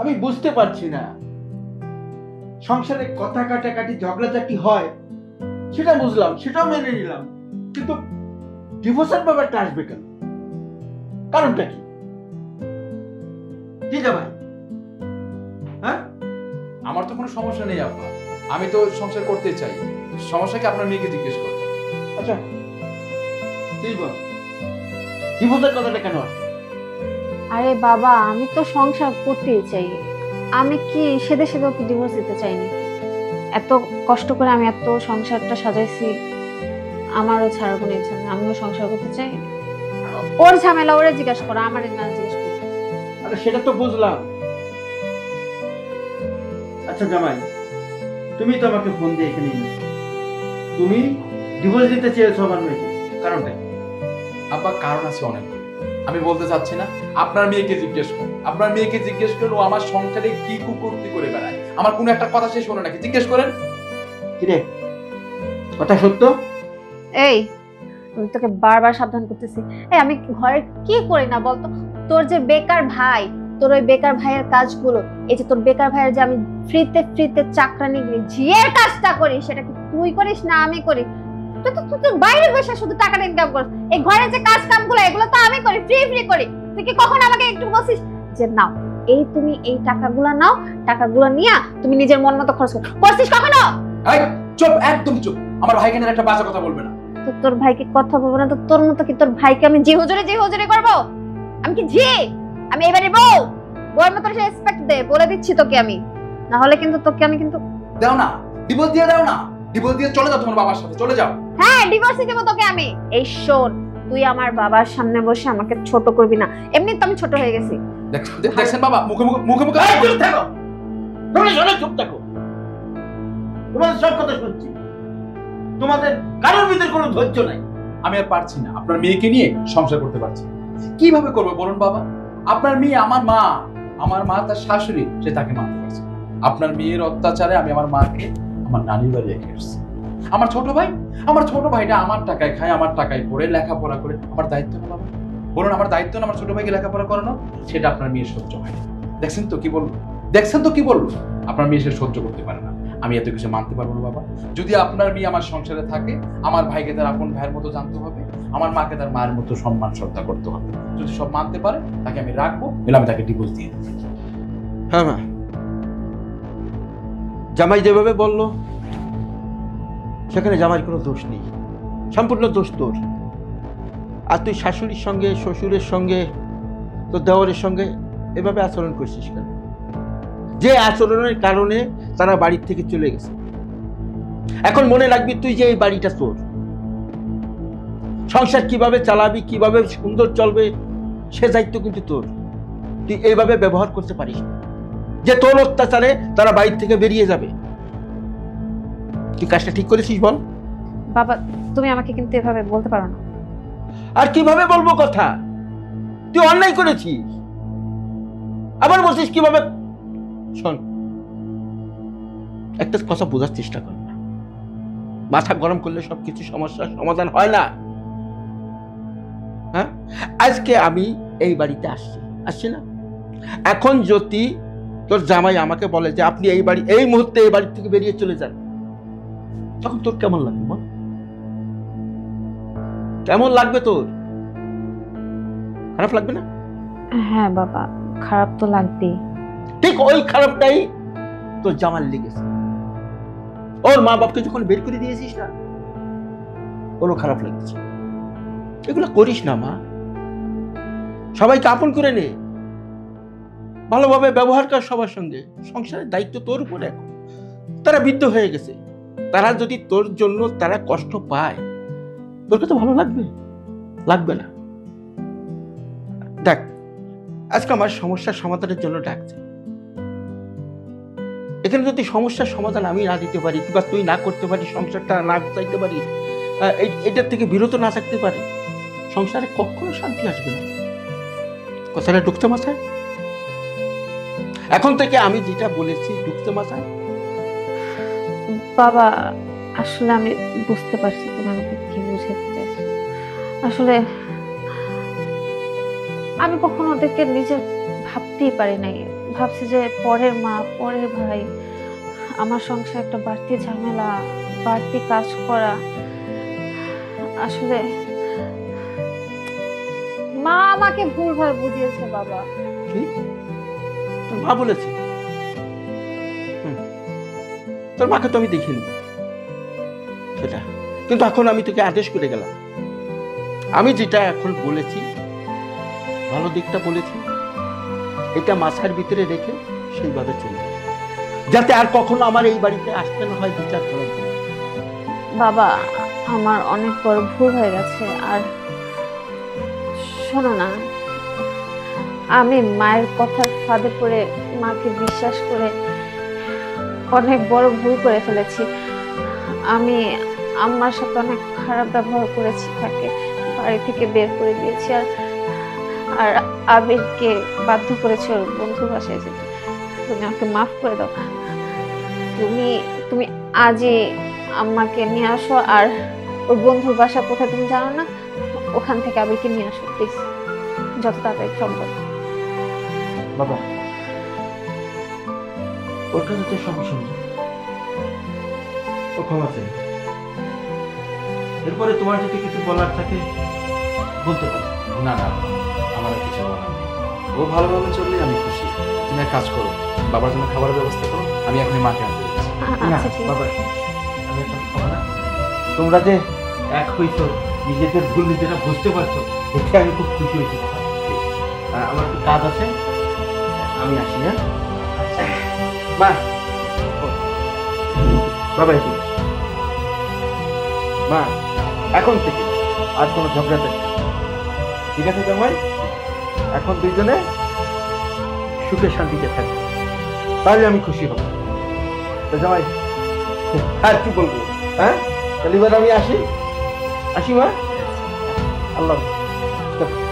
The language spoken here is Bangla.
আমি বুঝতে পারছি না, সংসারে কথা কাটাকাটি ঝগড়াঝাটি হয় সেটা বুঝলাম, সেটাও মেনে নিলাম, কিন্তু ডিভোর্সের ব্যাপারটা আসবে কেন? কারণটা কি? কি জামাই? হ্যাঁ, আমার তো কোনো সমস্যা নেই আপা, আমি তো সংসার করতে চাই। সমস্যা কি আপনার মেয়েকে জিজ্ঞেস করেন। আচ্ছা তুই বল, ডিভোর্সের কথাটা কেন আসবে? আরে বাবা, আমি তো সংসার করতেই চাই। আমি কি সেদে সেদেও কি ডিভোর্স দিতে চাই নাকি? এত কষ্ট করে আমি এত সংসারটা সাজাইছি, আমারও ছাড়ার কোনো ইচ্ছা নেই। আমিও সংসার করতে চাই। ওর ঝামেলা ওরে জিজ্ঞাসা করো, আমার না জিজ্ঞেস করি। আরে সেটা তো বুঝলাম। আচ্ছা জামাই, তুমি তো আমাকে ফোন দিয়ে এখানে এনেছো, তুমি ডিভোর্স দিতে চেয়েছো আমার মেয়েকে, কারণটা কি? আপা কারণ আছে অনেক, আমি বলতে চাচ্ছি না। আপনার মেয়েকে জিজ্ঞেস করুন, আপনার মেয়েকে জিজ্ঞেস করুন ও আমার সংসারে কি কুকুরতি করে বেড়ায়। আমার কোনো একটা কথা সে শোনে নাকি, জিজ্ঞেস করেন। কিরে, কথা সত্য? এই, আমি তোকে বারবার সাবধান করতেছি। এই, আমি ঘরে কি করি না বলতো? তোর যে বেকার ভাই, তোর ওই বেকার ভাইয়ের কাজগুলো, এই যে তোর বেকার ভাইয়ের যে আমি ফ্রিতে ফ্রিতে চাকরানিগিরি ঝিয়ের কাজটা করি, সেটা কি তুই করিস না আমি করি? তুই তো তুই বাইরে বসে শুধু টাকাটা ইনকাম করিস। এই ঘরে যে কাজ কামগুলো, এগুলো তো আমি করি, ফ্রি ফ্রি করি। তুই কি কখনো আমাকে একটু বলছিস যে নাও, এই তুমি এই টাকাগুলো নাও, টাকাগুলো নিয়ে তুমি নিজের মন মতো খরচ করছিস কখনো? এই চুপ, একদম চুপ। আমার ভাইকে নিয়ে একটা বাজে কথা বলবে না। তো তোর ভাইকে কথা বলবো না তো তোর মতো কি তোর ভাইকে আমি জি হুজুরে করবো? আমি কি ঝি? আমি এবারে বউ, বউয়ের মতো রেসপেক্ট দে, বলে দিচ্ছি তোকে আমি। না হলে কিন্তু তোকে আমি কিন্তু দাও না, ডিভোর্স দিয়ে দাও না, ডিভোর্স দিয়ে চলে যাও তোমার বাবার সাথে, চলে যাও। হ্যাঁ, ডিভোর্সই দেবো তোকে আমি। এই শোন, তুই আমার বাবার সামনে বসে আমাকে ছোট করবি না, এমনি তো আমি ছোট হয়ে গেছি। দেখছেন বাবা, মুখে মুখে মুখে মুখে এই, চুপ থাকো, তোমরা সবাই চুপ থাকো। তোমাদের সব কথা শুনছি, তোমাদের কারোর ভিতরে কোনো ধৈর্য নাই। আমি আর পারছি না, আপনার মেয়েকে নিয়ে সংসার করতে পারছি না। কিভাবে করবো বলুন বাবা? আপনার মেয়ে আমার মা, আমার মা তার শাশুড়ি, সে তাকে মানতে পারছে না। আপনার মেয়ের অত্যাচারে আমি আমার মাকে আমার নানির বাড়ি রেখে এসেছি। আমার ছোট ভাইটা আমার টাকায় খায়, আমার টাকায় পড়ে লেখাপড়া করে। আমার দায়িত্ব না বাবা? বলুন আমার দায়িত্ব না আমার ছোট ভাইকে লেখাপড়া করানো? সেটা আপনার মেয়ে সহ্য হয় না। দেখছেন তো কি বলবো, আপনার মেয়ে সে সহ্য করতে পারে না। আমি এত কিছু মানতে পারবো না বাবা। যদি আপনার মেয়ে আমার সংসারে থাকে, আমার ভাইকে তার আপন ভাইয়ের মতো জানতে হবে, আমার মাকে তার মায়ের মতো সম্মান শ্রদ্ধা করতে হবে। যদি সব মানতে পারে, তাকে আমি রাখবো, এলে আমি তাকে ডিভোর্স দিয়ে দেবো। হ্যাঁ মা, জামাই যেভাবে বললো সেখানে জামাইয়ের কোনো দোষ নেই, সম্পূর্ণ দোষ তোর। আর তুই শাশুড়ির সঙ্গে, শ্বশুরের সঙ্গে, তোর দেওয়ারের সঙ্গে এভাবে আচরণ করছিস কেন? যে আচরণের কারণে তারা বাড়ির থেকে চলে গেছে। এখন মনে রাখবি তুই যে এই বাড়িটা তোর, সংসার কিভাবে চালাবি, কিভাবে সুন্দর চলবে, সে দায়িত্ব কিন্তু তোর। তুই এইভাবে ব্যবহার করতে পারিস না যে তোর অত্যাচারে তারা বাড়ির থেকে বেরিয়ে যাবে। তুই কাজটা ঠিক করেছিস বল? বাবা, তুমি আমাকে কিন্তু এভাবে বলতে পারো না। আর কিভাবে বলবো কথা? তুই অন্যায় করেছিস, আবার বলছিস কিভাবে? শোন, একটা কথা বোঝার চেষ্টা কর না। মাথা গরম করলে সবকিছু সমস্যার সমাধান হয় না। হ্যাঁ, আজকে আমি এই বাড়িতে আসছি না, এখন যদি তোর জামাই আমাকে বলে যে আপনি এই মুহূর্তে এই বাড়ি থেকে বেরিয়ে চলে যান, তখন তোর কেমন লাগবে বল? কেমন লাগবে তোর? খারাপ লাগবে না? হ্যাঁ বাবা, খারাপ তো লাগবেই। ঠিক ওই খারাপটাই তোর জামাই লেগেছে। ওর মা বাপকে যখন বের করে দিয়েছিস না, ওরও খারাপ লাগছে। এগুলো করিস না মা, সবাইকে আপন করে নে, ভালোভাবে ব্যবহার কর সবার সঙ্গে। সংসারের দায়িত্ব তোর উপরে। এখন তারা বৃদ্ধ হয়ে গেছে, তারা যদি তোর জন্য তারা কষ্ট পায়, তোর কাছে ভালো লাগবে? লাগবে না। দেখ, আজকে আমার সমস্যার সমাধানের জন্য ডাকছে। এখানে যদি সমস্যার সমাধান আমি না দিতে পারি, কিংবা তুই না করতে পারি, সংসারটা না গুছাইতে পারি, এটার থেকে বিরত না থাকতে পারি, সংসারে কখনো শান্তি আসবে না। কথাটা ঢুকতে মাথায়? এখন থেকে আমি যেটা বলেছি ঢুকতে মাথায়? বাবা, আসলে আমি বুঝতে পারছি তুমি আমাকে কি বুঝাতে চাইছো। আসলে আমি কখনো ওদেরকে নিজে ভাবতেই পারি নাই ভাবছি যে পরের মা, পরের ভাই, আমার সংসারে একটা বাড়তি ঝামেলা, বাড়তি কাজ করা। আসলে মা আমাকে ভুলভাল বুঝিয়েছে বাবা। কি তোর মা বলেছে? তোর মাকে তো আমি দেখিনি সেটা, কিন্তু এখন আমি তোকে আদেশ করে গেলাম, আমি যেটা এখন বলেছি ভালো দিকটা বলেছি, এটা মাথার ভিতরে রেখে সেইভাবে চলবে, যাতে আর কখনো আমার এই বাড়িতে আসতে না হয় বিচার করার জন্য। বাবা আমার অনেক বড় ভুল হয়ে গেছে। আর শোনো না, আমি মায়ের কথার ফাঁদে পড়ে মাকে বিশ্বাস করে অনেক বড় ভুল করে ফেলেছি। আমি আম্মার সাথে অনেক খারাপ ব্যবহার করেছি, তাকে বাড়ি থেকে বের করে দিয়েছি, আর আর আবিরকে বাধ্য করেছি ওর বন্ধুর বাসায় যেতে। তুমি আমাকে মাফ করে দাও। তুমি তুমি আজই আম্মাকে নিয়ে আসো, আর ওর বন্ধুর বাসা কোথায় তুমি জানো না, ওখান থেকে আবিরকে নিয়ে আসো প্লিজ, যত তাড়াতাড়ি সম্ভব। বাবা ওর কাছে তো সমস্যা নেই, ও ক্ষমা চাই। এরপরে তোমার যদি কিছু বলার থাকে বলতে পারো। না না, আমার আর কিছু বলার নেই। ও ভালোভাবে চললে আমি খুশি। তুমি এক কাজ করো, বাবার জন্য খাবারের ব্যবস্থা করো, আমি এখনই মাকে আনতে যাচ্ছি। না আচ্ছা ঠিক বাবা, আছে। আমি এখন খাবো না। তোমরা যে এক হইছো, নিজেদের ভুল নিজেরা বুঝতে পারছো, দেখে আমি খুব খুশি হয়েছি বাবা। আমার একটু কাজ আছে, আমি আসি। হ্যাঁ মা, ও, বাবা এদিকে এসো। মা এখন থেকে আর কোনো ঝগড়া দেখবে না। ঠিক আছে জামাই? এখন দুইজনে সুখে শান্তিতে থাকবে, তাহলে আমি খুশি হব। তো জামাই আর কি বলবো? হ্যাঁ তাহলে এবার আমি আসি, আসি মা। আল্লাহ হাফেজ।